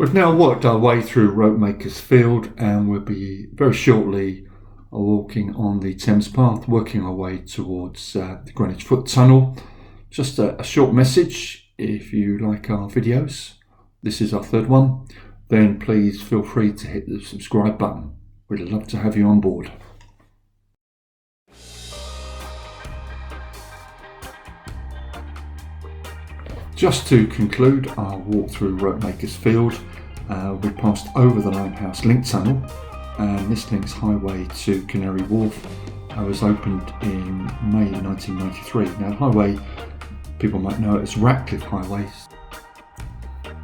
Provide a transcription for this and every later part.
We've now worked our way through Ropemaker's Field and we'll be very shortly walking on the Thames Path, working our way towards the Greenwich Foot Tunnel. Just a short message: if you like our videos, this is our third one, then please feel free to hit the subscribe button. We'd love to have you on board. Just to conclude our walk through Ropemaker's Field, we passed over the Limehouse link tunnel, and this links highway to Canary Wharf. It was opened in May 1993. Now, highway, people might know it as Ratcliffe Highway.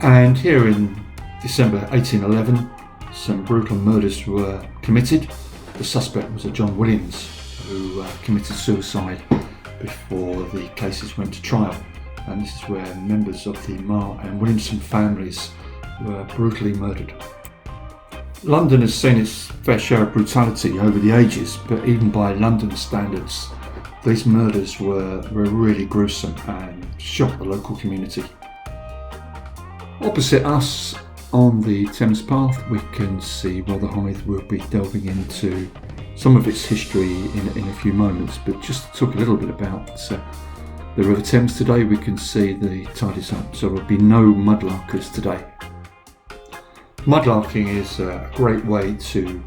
And here in December 1811, some brutal murders were committed. The suspect was a John Williams, who committed suicide before the cases went to trial. And this is where members of the Marr and Williamson families were brutally murdered. London has seen its fair share of brutality over the ages, but even by London standards, these murders were really gruesome and shocked the local community. Opposite us on the Thames Path, we can see Rotherhithe. We'll be delving into some of its history in a few moments, but just to talk a little bit about the River Thames today. We can see the tide is up, so there will be no mudlarkers today. Mudlarking is a great way to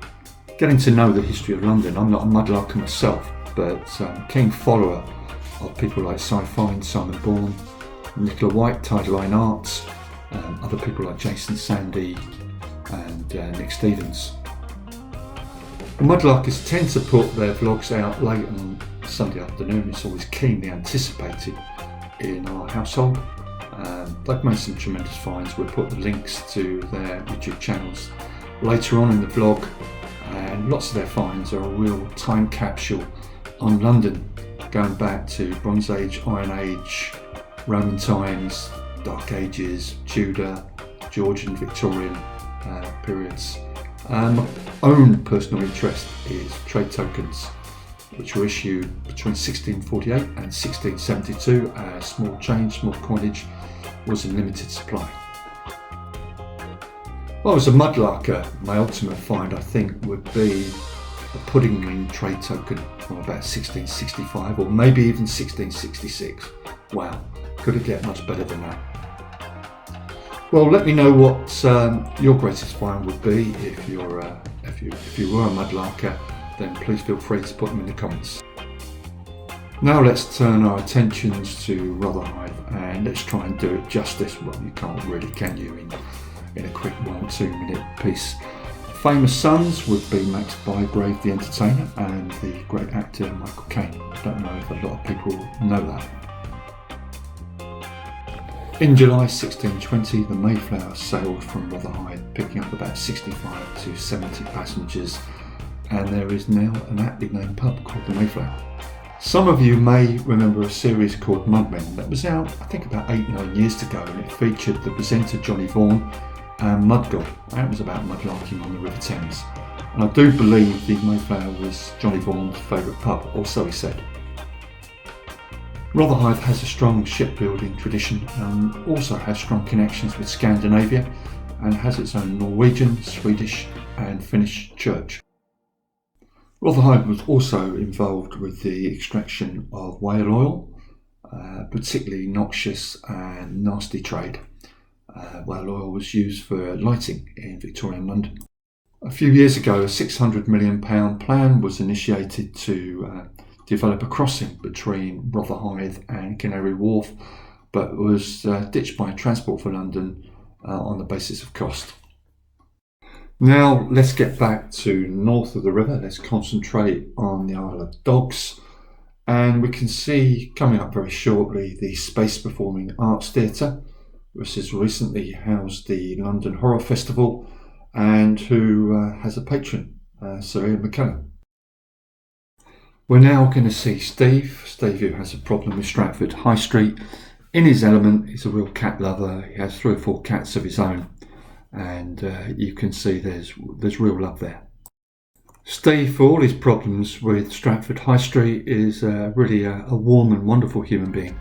getting to know the history of London. I'm not a mudlarker myself, but a keen follower of people like Cy Fine, Simon Bourne, Nicola White, Tideline Arts, other people like Jason Sandy and Nick Stevens. The mudlarkers tend to put their vlogs out late on Sunday afternoon. It's always keenly anticipated in our household. They've made some tremendous finds. We'll put the links to their YouTube channels later on in the vlog, and lots of their finds are a real time capsule on London, going back to Bronze Age, Iron Age, Roman times, Dark Ages, Tudor, Georgian, Victorian periods. My own personal interest is trade tokens, which were issued between 1648 and 1672 as small change, small coinage was in limited supply. Well, as a mudlarker, my ultimate find, I think, would be a Puddingling trade token from about 1665 or maybe even 1666. Wow, could it get much better than that? Well, let me know what your greatest find would be. If you were a mudlarker, then please feel free to put them in the comments. Now let's turn our attentions to Rotherhithe, and let's try and do it justice. Well, you can't really, can you, in a quick 1 or 2 minute piece. Famous sons would be Max Bygrave, the entertainer, and the great actor Michael Caine. Don't know if a lot of people know that. In July 1620, the Mayflower sailed from Rotherhithe, picking up about 65 to 70 passengers, and there is now an aptly named pub called the Mayflower. Some of you may remember a series called Mudmen that was out, I think, about 8-9 years ago, and it featured the presenter Johnny Vaughan and Mudgod. That was about mudlarking on the River Thames, and I do believe the Mayflower was Johnny Vaughan's favourite pub, or so he said. Rotherhithe has a strong shipbuilding tradition and also has strong connections with Scandinavia, and has its own Norwegian, Swedish and Finnish church. Rotherhithe was also involved with the extraction of whale oil, particularly noxious and nasty trade. Whale oil was used for lighting in Victorian London. A few years ago, a £600 million plan was initiated to develop a crossing between Rotherhithe and Canary Wharf, but was ditched by Transport for London on the basis of cost. Now let's get back to north of the river. Let's concentrate on the Isle of Dogs, and we can see coming up very shortly the Space Performing Arts Theatre, which has recently housed the London Horror Festival and who has a patron, Sir Ian McKellen. We're now going to see Steve, who has a problem with Stratford High Street. In his element, he's a real cat lover. He has 3 or 4 cats of his own, and you can see there's real love there. Steve, for all his problems with Stratford High Street, is really a warm and wonderful human being.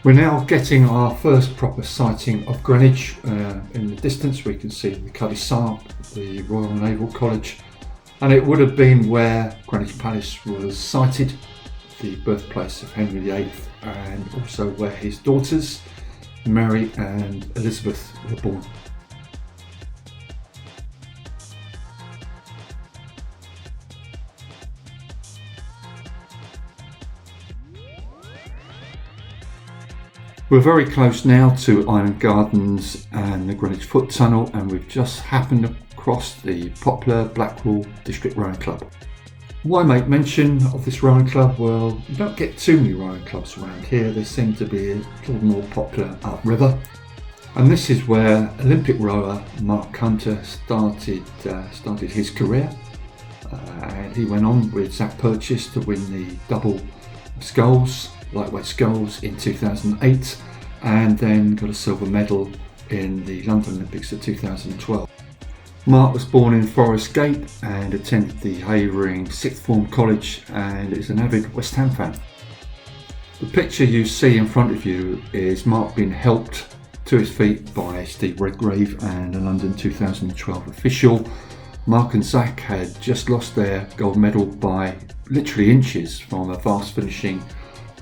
We're now getting our first proper sighting of Greenwich. In the distance we can see the Cuddy Sark, the Royal Naval College, and it would have been where Greenwich Palace was sited, the birthplace of Henry VIII, and also where his daughters Mary and Elizabeth were born. We're very close now to Island Gardens and the Greenwich Foot Tunnel, and we've just happened across the Poplar Blackwall District Rowing Club. Why make mention of this rowing club? Well, you don't get too many rowing clubs around here. They seem to be a little more popular upriver. And this is where Olympic rower Mark Hunter started his career. And he went on with Zach Purchase to win the double sculls, lightweight sculls in 2008, and then got a silver medal in the London Olympics of 2012. Mark was born in Forest Gate and attended the Havering Sixth Form College and is an avid West Ham fan. The picture you see in front of you is Mark being helped to his feet by Steve Redgrave and a London 2012 official. Mark and Zach had just lost their gold medal by literally inches from a fast finishing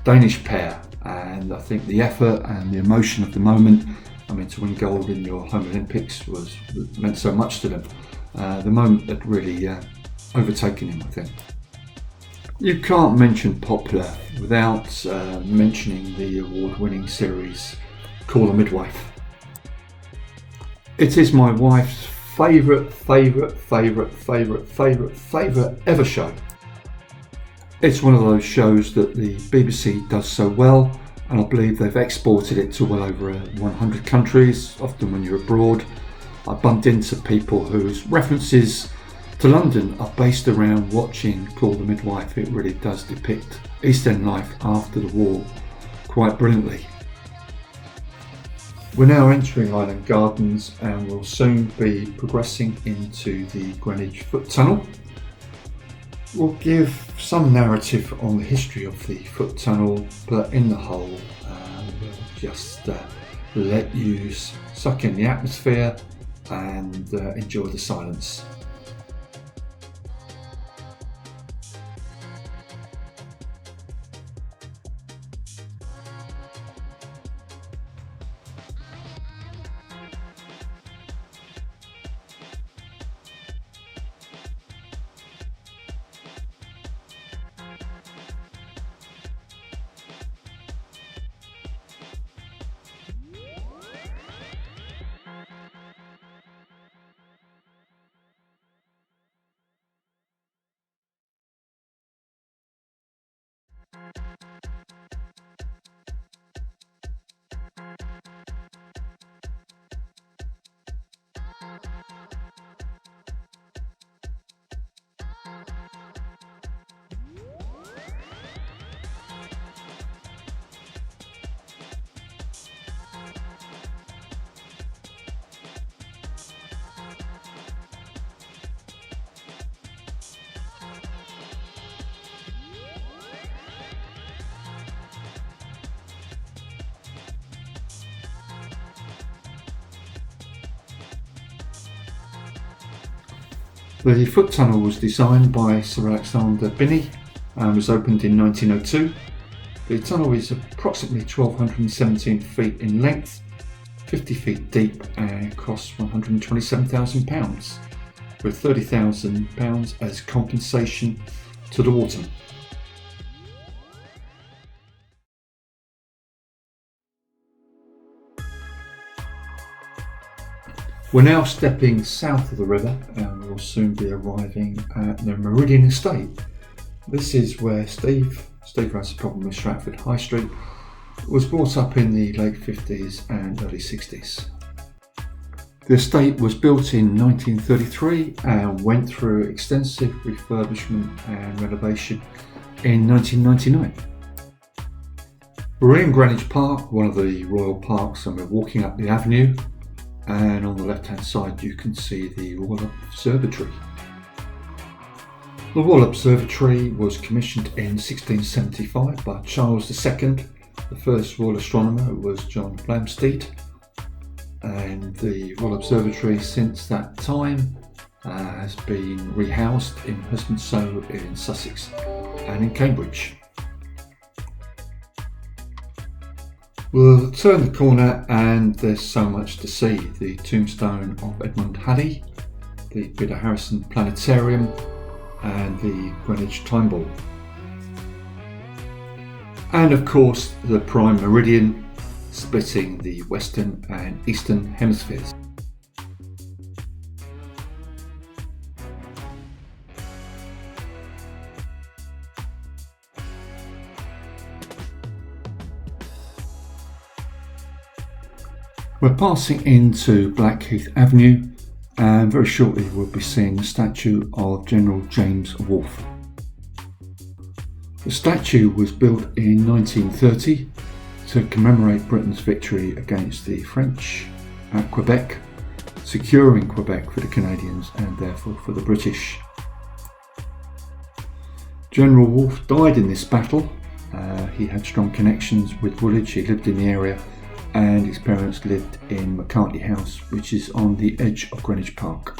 Danish pair, and I think the effort and the emotion of the moment, to win gold in your home Olympics meant so much to them. The moment had really overtaken him, I think. You can't mention Poplar without mentioning the award-winning series Call the Midwife. It is my wife's favourite ever show. It's one of those shows that the BBC does so well, and I believe they've exported it to well over 100 countries. Often when you're abroad, I bumped into people whose references to London are based around watching Call the Midwife. It really does depict East End life after the war quite brilliantly. We're now entering Island Gardens and will soon be progressing into the Greenwich Foot Tunnel. We'll give some narrative on the history of the Foot Tunnel, but in the whole, we'll just let you suck in the atmosphere and enjoy the silence. The foot tunnel was designed by Sir Alexander Binney and was opened in 1902. The tunnel is approximately 1,217 feet in length, 50 feet deep, and costs £127,000, with £30,000 as compensation to the waterman. We're now stepping south of the river and we'll soon be arriving at the Meridian estate. This is where Steve has a problem with Stratford High Street, was brought up in the late 50s and early 60s. The estate was built in 1933 and went through extensive refurbishment and renovation in 1999. We're in Greenwich Park, one of the royal parks, and we're walking up the avenue. And on the left hand side you can see the Royal Observatory. The Royal Observatory was commissioned in 1675 by Charles II The first royal astronomer was John Flamsteed, and the Royal Observatory since that time has been rehoused in Husbandstow in Sussex and in Cambridge. We'll turn the corner and there's so much to see. The tombstone of Edmund Halley, the Peter Harrison Planetarium and the Greenwich Time Ball. And of course the prime meridian splitting the western and eastern hemispheres. We're passing into Blackheath Avenue and very shortly we'll be seeing the statue of General James Wolfe. The statue was built in 1930 to commemorate Britain's victory against the French at Quebec, securing Quebec for the Canadians and therefore for the British. General Wolfe died in this battle. He had strong connections with Woolwich, he lived in the area, and his parents lived in McCartney House, which is on the edge of Greenwich Park.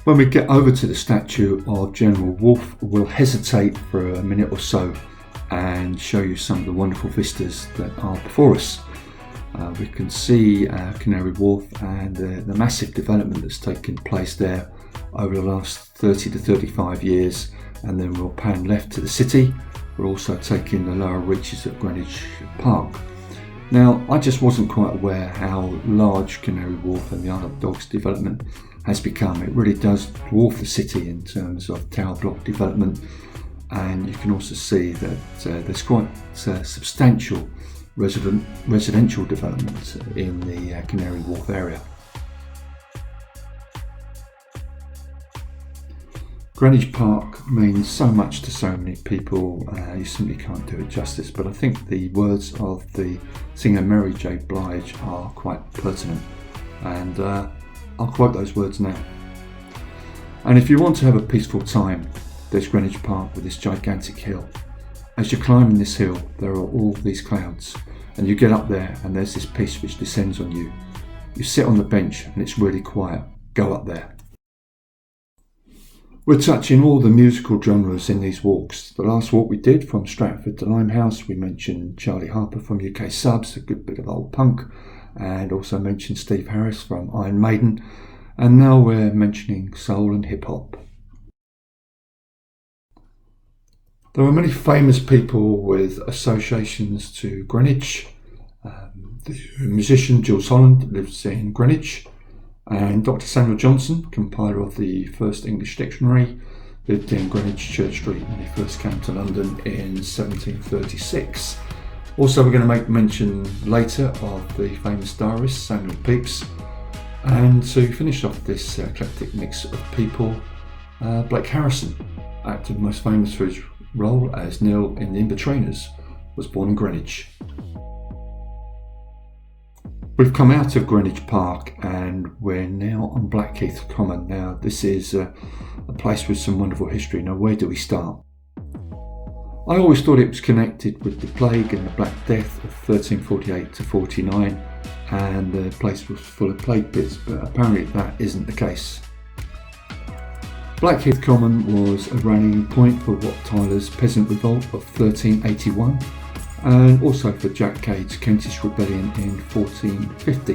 When we get over to the statue of General Wolfe, we'll hesitate for a minute or so and show you some of the wonderful vistas that are before us. We can see Canary Wharf and the massive development that's taken place there over the last 30 to 35 years, and then we'll pan left to the city. We're also taking the lower reaches of Greenwich Park. Now, I just wasn't quite aware how large Canary Wharf and the Isle of Dogs development has become. It really does dwarf the city in terms of tower block development, and you can also see that there's quite substantial residential development in the Canary Wharf area. Greenwich Park means so much to so many people, you simply can't do it justice, but I think the words of the singer Mary J. Blige are quite pertinent, and I'll quote those words now. And if you want to have a peaceful time, there's Greenwich Park with this gigantic hill. As you're climbing this hill, there are all these clouds, and you get up there and there's this peace which descends on you. You sit on the bench and it's really quiet. Go up there. We're touching all the musical genres in these walks. The last walk we did from Stratford to Limehouse, we mentioned Charlie Harper from UK Subs, a good bit of old punk, and also mentioned Steve Harris from Iron Maiden, and now we're mentioning soul and hip hop. There are many famous people with associations to Greenwich. The musician Jules Holland lives in Greenwich, and Dr. Samuel Johnson, compiler of the first English dictionary, lived in Greenwich Church Street when he first came to London in 1736. Also, we're going to make mention later of the famous diarist Samuel Pepys, and to finish off this eclectic mix of people, Blake Harrison, actor most famous for his role as Neil in The Inbetweeners, was born in Greenwich. We've come out of Greenwich Park and we're now on Blackheath Common. Now, this is a place with some wonderful history. Now, where do we start? I always thought it was connected with the plague and the Black Death of 1348 to 49, and the place was full of plague pits, but apparently that isn't the case. Blackheath Common was a rallying point for Wat Tyler's Peasant Revolt of 1381, and also for Jack Cade's Kentish Rebellion in 1450.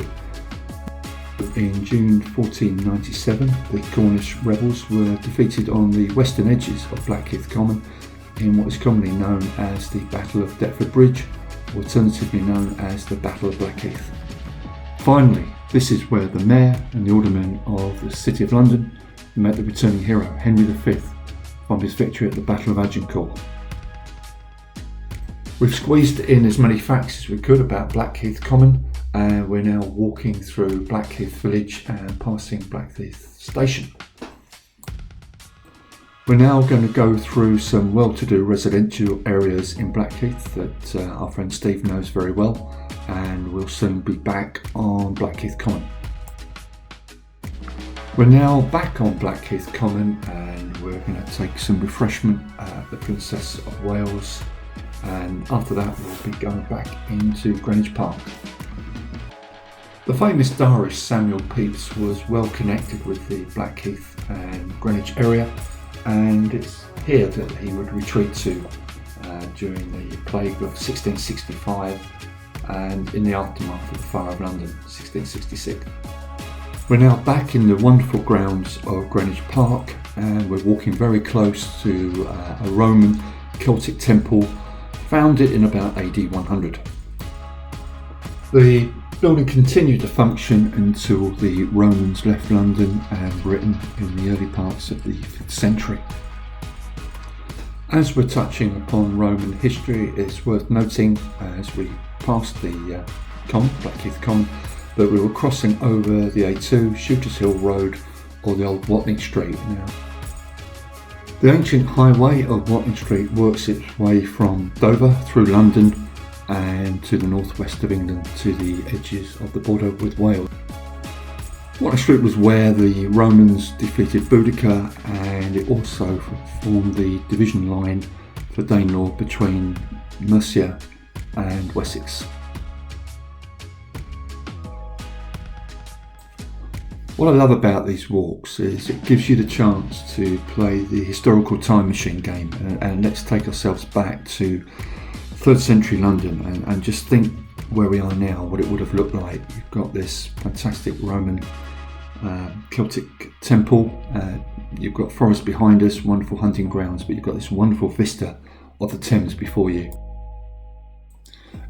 In June 1497, the Cornish rebels were defeated on the western edges of Blackheath Common in what is commonly known as the Battle of Deptford Bridge, alternatively known as the Battle of Blackheath. Finally, this is where the Mayor and the Aldermen of the City of London met the returning hero, Henry V, from his victory at the Battle of Agincourt. We've squeezed in as many facts as we could about Blackheath Common, and we're now walking through Blackheath village and passing Blackheath station. We're now going to go through some well-to-do residential areas in Blackheath that our friend Steve knows very well, and we'll soon be back on Blackheath Common. We're now back on Blackheath Common and we're going to take some refreshment at the Princess of Wales, and after that we'll be going back into Greenwich Park. The famous diarist Samuel Pepys was well connected with the Blackheath and Greenwich area, and it's here that he would retreat to during the plague of 1665 and in the aftermath of the fire of London 1666. We're now back in the wonderful grounds of Greenwich Park, and we're walking very close to a Roman Celtic temple founded in about AD 100. The building continued to function until the Romans left London and Britain in the early parts of the 5th century. As we're touching upon Roman history, it's worth noting as we passed the Blackheath Common that we were crossing over the A2, Shooters Hill Road, or the old Watling Street now. The ancient highway of Watling Street works its way from Dover through London and to the northwest of England to the edges of the border with Wales. Watling Street was where the Romans defeated Boudicca, and it also formed the division line for Danelaw between Mercia and Wessex. What I love about these walks is it gives you the chance to play the historical time machine game, and let's take ourselves back to 3rd century London and just think where we are now, what it would have looked like. You've got this fantastic Roman Celtic temple, you've got forest behind us, wonderful hunting grounds, but you've got this wonderful vista of the Thames before you.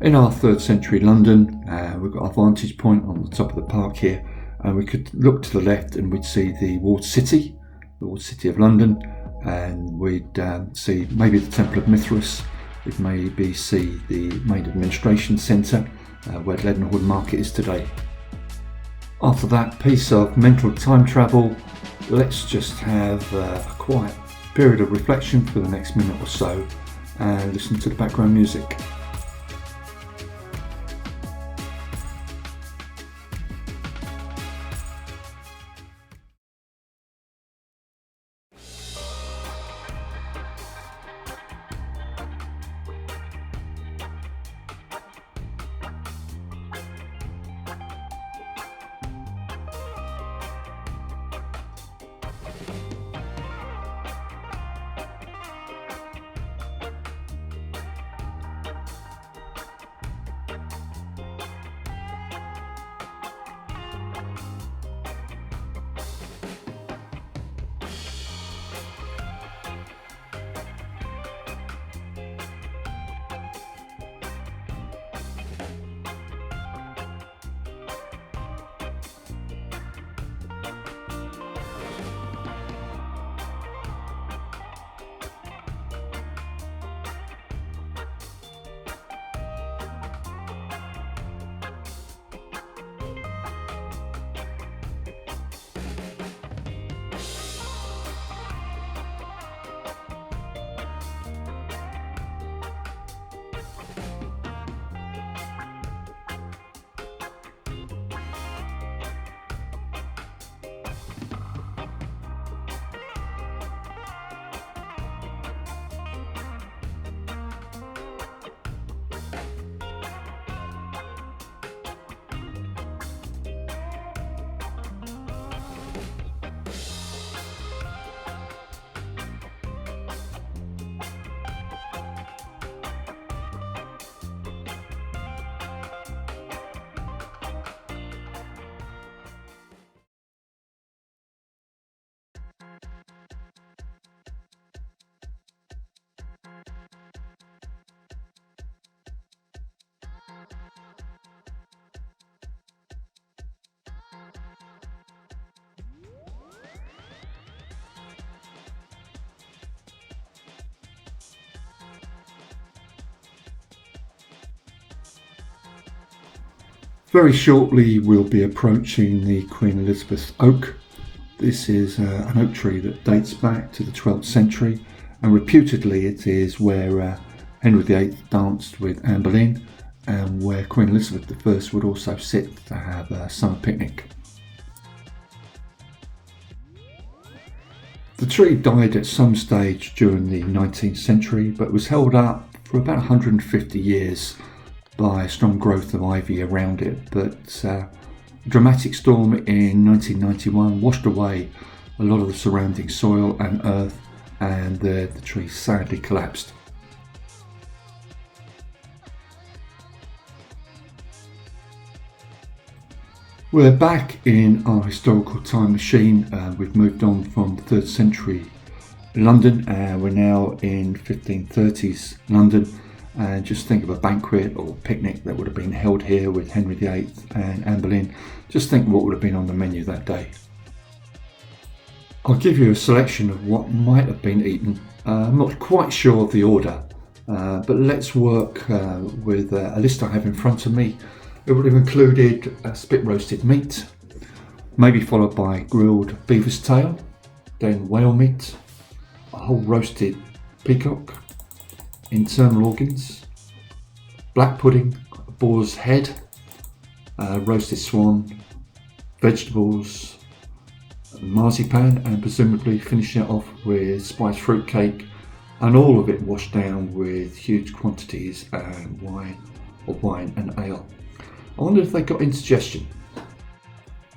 In our 3rd century London, we've got our vantage point on the top of the park here, and we could look to the left and we'd see the walled city of London, and we'd see maybe the Temple of Mithras, we'd maybe see the main administration centre where Leadenhall Market is today. After that piece of mental time travel, let's just have a quiet period of reflection for the next minute or so and listen to the background music. Very shortly we'll be approaching the Queen Elizabeth oak. This is an oak tree that dates back to the 12th century, and reputedly it is where Henry VIII danced with Anne Boleyn, and where Queen Elizabeth I would also sit to have a summer picnic. The tree died at some stage during the 19th century, but was held up for about 150 years by a strong growth of ivy around it, but a dramatic storm in 1991 washed away a lot of the surrounding soil and earth, and the tree sadly collapsed. We're back in our historical time machine. We've moved on from 3rd century London, and we're now in 1530s London. And just think of a banquet or picnic that would have been held here with Henry VIII and Anne Boleyn. Just think what would have been on the menu that day. I'll give you a selection of what might have been eaten. I'm not quite sure of the order, but let's work with a list I have in front of me. It would have included a spit roasted meat, maybe followed by grilled beaver's tail, then whale meat, a whole roasted peacock, internal organs, black pudding, a boar's head, roasted swan, vegetables, marzipan, and presumably finishing it off with spiced fruit cake, and all of it washed down with huge quantities of wine and ale. I wonder if they got indigestion.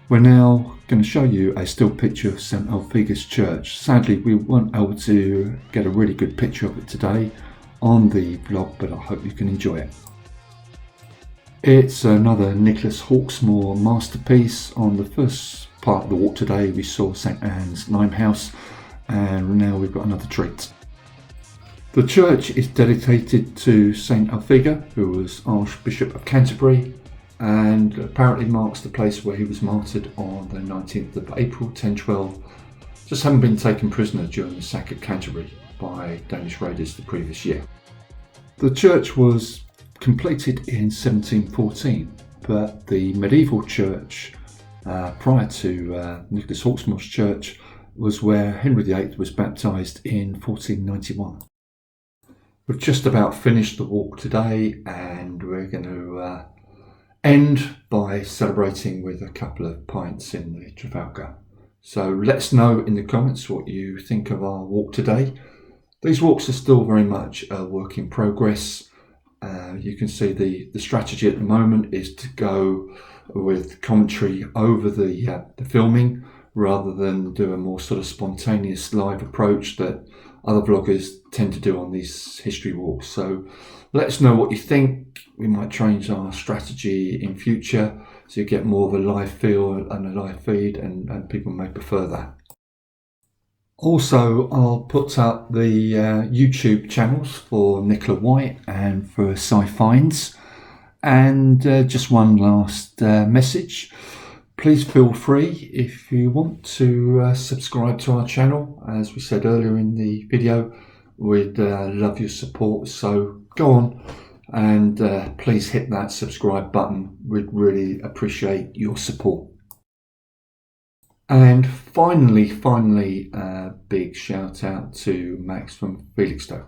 We're now going to show you a still picture of St Alfege Church. Sadly, we weren't able to get a really good picture of it today on the vlog, but I hope you can enjoy it. It's another Nicholas Hawksmoor masterpiece. On the first part of the walk today, we saw St Anne's Limehouse, and now we've got another treat. The church is dedicated to St Alfege, who was Archbishop of Canterbury, and apparently marks the place where he was martyred on the 19th of April 1012, just having been taken prisoner during the sack of Canterbury by Danish raiders the previous year. The church was completed in 1714, but the medieval church prior to Nicholas Hawksmoor's church was where Henry VIII was baptised in 1491. We've just about finished the walk today, and we're going to end by celebrating with a couple of pints in the Trafalgar. So let us know in the comments what you think of our walk today. These walks are still very much a work in progress. You can see the strategy at the moment is to go with commentary over the filming rather than do a more sort of spontaneous live approach that other vloggers tend to do on these history walks. So let us know what you think. We might change our strategy in future so you get more of a live feel and a live feed, and people may prefer that. Also, I'll put up the YouTube channels for Nicola White and for Sci-Finds. And just one last message. Please feel free, if you want, to subscribe to our channel. As we said earlier in the video, we'd love your support. So go on and please hit that subscribe button. We'd really appreciate your support. And finally, big shout out to Max from Felixstowe.